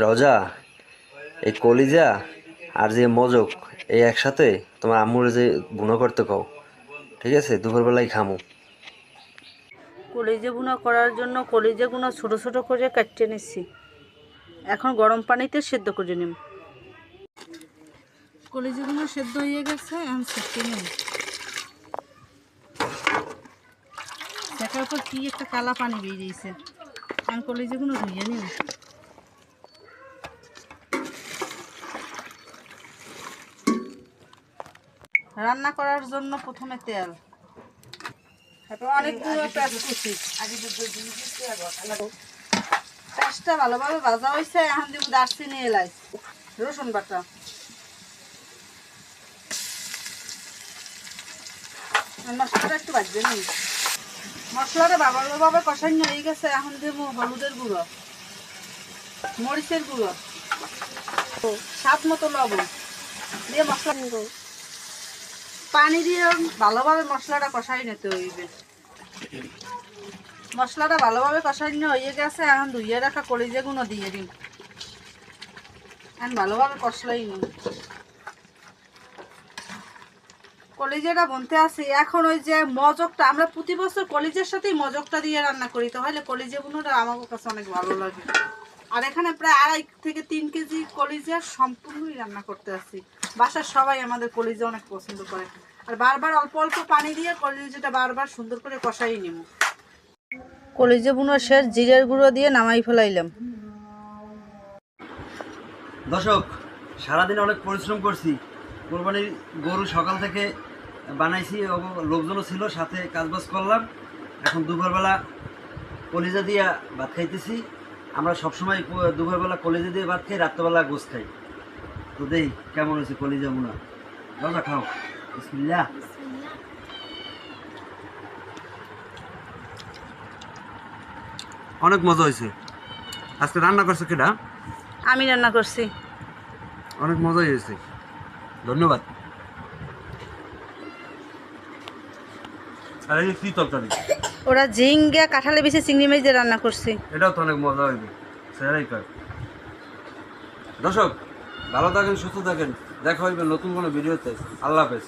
রোজা, এই কলিজা আর যে মজক এই একসাথে তোমার আম্মুর যে বুনো করতে কও, ঠিক আছে? দুপুরবেলায় খামু। কলিজা ভুনা করার জন্য কলিজাগুলো ছোট ছোট করে কাটতে নিচ্ছি। এখন গরম পানিতে সেদ্ধ করে নিব। কলিজাগুলো সেদ্ধ হয়ে গেছে, এখন সেঁকে নিব। সেটার পর কি একটা কালা পানি বেরিয়েছে, এখন কলিজাগুলো ধুয়ে নিব। রান্না করার জন্য প্রথমে তেল, তারপর অনেকগুলো পেঁয়াজ কুচি। পেঁয়াজটা ভালোভাবে ভাজা হয়েছে, এখন দিব দারচিনি, এলাচ, রসুন বাটা। মশলাটা একটু ভাজবে নি। মশলাটা ভালোভাবে কষানো হয়ে গেছে, এখন দেব হলুদের গুঁড়ো, মরিচের গুঁড়ো, স্বাদ মতো লবণ দিয়ে মশলা পানি দিয়ে ভালোভাবে মশলাটা কষাই নিতে হইবে। মশলাটা ভালোভাবে কষানো হয়ে গেছে, এখন ধুইয়ে রাখা কলিজাগুলো দিয়ে দিন। এখন ভালোভাবে কষলাই নিন। কলিজাটা বলতে আসি, এখন ওই যে মজকটা আমরা প্রতি বছর কলিজার সাথেই মজকটা দিয়ে রান্না করি, তাহলে কলিজা বুনোটা আমার কাছে অনেক ভালো লাগে। আর এখানে প্রায় 2.5 থেকে 3 কেজি কলিজা সম্পূর্ণই রান্না করতে আসি। বাসার সবাই আমাদের কলিজা অনেক পছন্দ করে। আর বারবার অল্প অল্প পানি দিয়ে কলিজাটা বারবার সুন্দর করে কষাই নিব। কলিজা বুনো শেষ, জিরের গুঁড়ো দিয়ে নামাই ফেলাইলাম। দর্শক, সারাদিন অনেক পরিশ্রম করছি। কোরবানির গরু সকাল থেকে বানাইছি, লোকজনও ছিল, সাথে কাজবাজ করলাম। এখন দুপুরবেলা কলিজা দিয়ে ভাত খাইতেছি। আমরা সবসময় দুপুরবেলা কলিজা দিয়ে ভাত খাই, রাত্রেবেলা গোস খাই। তো দেই কেমন হয়েছে কলিজা মুনা। রোজা খাও, বিসমিল্লাহ। অনেক মজা হয়েছে। আজকে রান্না করছে কেডা? আমি রান্না করছি। অনেক মজাই হয়েছে, ধন্যবাদ। আর এই কি তরকারি? ওরা ঝিঙ্গা কাঁঠালে বেশি চিংড়ি মাছ দিয়ে রান্না করছি। এটাও তো অনেক মজা হইবে, সেরাই কর। দর্শক, ভালো থাকেন, সুস্থ থাকেন, দেখা হইবে নতুন কোনো ভিডিওতে। আল্লাহ হাফেজ।